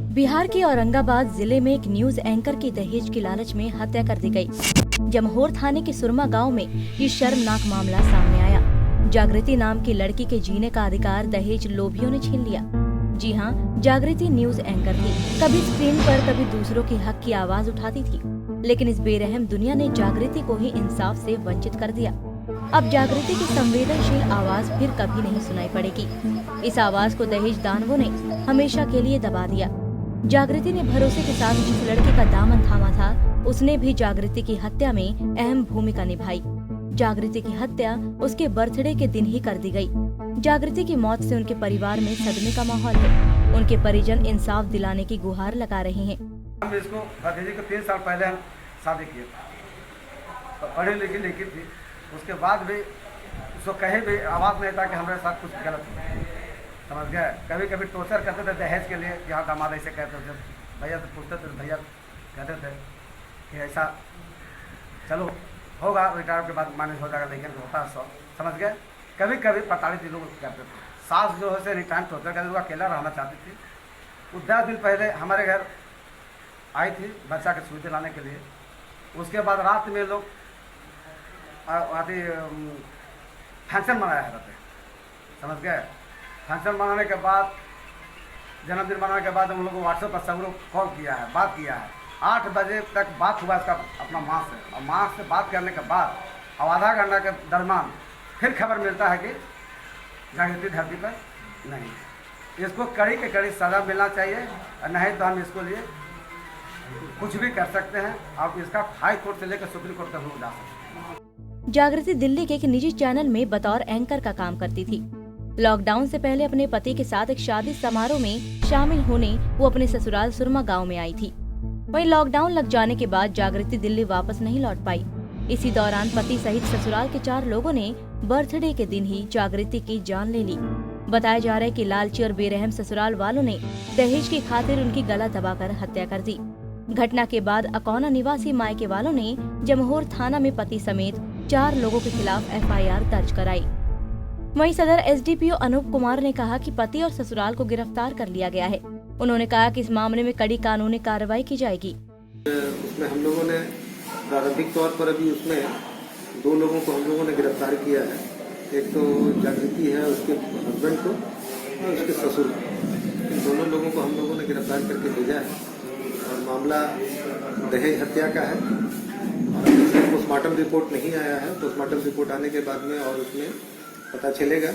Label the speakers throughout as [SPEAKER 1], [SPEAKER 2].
[SPEAKER 1] बिहार के औरंगाबाद जिले में एक न्यूज एंकर की दहेज की लालच में हत्या कर दी गई। जमहोर थाने के सुरमा गांव में ये शर्मनाक मामला सामने आया। जागृति नाम की लड़की के जीने का अधिकार दहेज लोभियों ने छीन लिया। जी हां, जागृति न्यूज एंकर थी। कभी स्क्रीन पर कभी दूसरों के हक की आवाज उठाती थी, लेकिन इस बेरहम दुनिया ने जागृति को ही इंसाफ से वंचित कर दिया। अब जागृति की संवेदनशील आवाज फिर कभी नहीं सुनाई पड़ेगी। इस आवाज को दहेज दानवों ने हमेशा के लिए दबा दिया। जागृति ने भरोसे के साथ जिस लड़के का दामन थामा था, उसने भी जागृति की हत्या में अहम भूमिका निभाई। जागृति की हत्या उसके बर्थडे के दिन ही कर दी गई। जागृति की मौत से उनके परिवार में सदमे का माहौल है। उनके परिजन इंसाफ दिलाने की गुहार लगा रहे हैं।
[SPEAKER 2] हम इसको भतीजे को 3 साल पहले हम शादी किए, तो पढ़ी लिखी थी। उसके बाद भी उसको कहीं भी आवाज़ नहीं था कि हमारे साथ कुछ गलत हो, समझ गए। कभी कभी टोर्चर करते थे दहेज के लिए कि हाँ दामाद ऐसे कहते थे, भैया से पूछते थे, भैया कहते थे कि ऐसा चलो होगा, रिटायर के बाद मैनेज हो जाएगा, लेकिन होता है सब, समझ गए। कभी कभी 45 लोग करते थे। सास जो है रिटायर टोर्चर करते, वो अकेला रहना चाहती थी। वो 10 दिन पहले हमारे घर आई थी बच्चा के सुई दिलाने के लिए। उसके बाद रात में लोग फंक्शन मनाया करते, समझ गए। फंक्शन मनाने के बाद, जन्मदिन मनाने के बाद हम लोग को व्हाट्सएप पर सब लोग कॉल किया है, बात किया है। 8 बजे तक बात हुआ इसका अपना माँ से, और माँ से बात करने के बाद अब आधा घंटा के दरम्यान फिर खबर मिलता है कि जागृति धरती पर नहीं। इसको कड़ी के कड़ी सजा मिलना चाहिए, नहीं तो हम इसको लिए कुछ भी कर सकते हैं। आप इसका हाई कोर्ट से लेकर सुप्रीम कोर्ट तक हम जा सकते हैं।
[SPEAKER 1] जागृति दिल्ली के एक निजी चैनल में बतौर एंकर का काम करती थी। लॉकडाउन से पहले अपने पति के साथ एक शादी समारोह में शामिल होने वो अपने ससुराल सुरमा गांव में आई थी। वहीं लॉकडाउन लग जाने के बाद जागृति दिल्ली वापस नहीं लौट पाई। इसी दौरान पति सहित ससुराल के 4 लोगों ने बर्थडे के दिन ही जागृति की जान ले ली। बताया जा रहा है कि लालची और बेरहम ससुराल वालों ने दहेज की खातिर उनकी गला दबाकर हत्या कर दी। घटना के बाद अकौना निवासी मायके वालों ने जमहोर थाना में पति समेत 4 लोगों के खिलाफ FIR दर्ज कराई। वहीं सदर SDPO अनूप कुमार ने कहा कि पति और ससुराल को गिरफ्तार कर लिया गया है। उन्होंने कहा कि इस मामले में कड़ी कानूनी कार्रवाई की जाएगी।
[SPEAKER 3] उसमें हम लोगों ने प्रारंभिक तौर पर अभी उसमें 2 लोगों को हम लोगों ने गिरफ्तार किया है। एक तो जागृति है, उसके हस्बैंड को, और उसके ससुर को। इन दोनों लोगों को हम लोगों ने गिरफ्तार करके भेजा है और मामला दहेज हत्या का है। और पोस्टमार्टम रिपोर्ट नहीं आया है। पोस्टमार्टम रिपोर्ट आने के बाद में और उसमें पता चलेगा।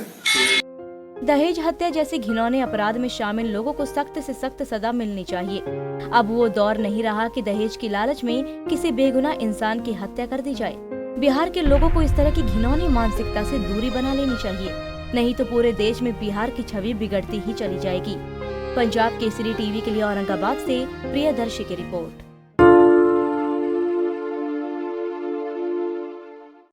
[SPEAKER 1] दहेज हत्या जैसे घिनौने अपराध में शामिल लोगों को सख्त से सख्त सजा मिलनी चाहिए। अब वो दौर नहीं रहा कि दहेज की लालच में किसी बेगुनाह इंसान की हत्या कर दी जाए। बिहार के लोगों को इस तरह की घिनौनी मानसिकता से दूरी बना लेनी चाहिए, नहीं तो पूरे देश में बिहार की छवि बिगड़ती ही चली जाएगी। पंजाब केसरी टीवी के लिए औरंगाबाद से प्रियदर्शी की रिपोर्ट।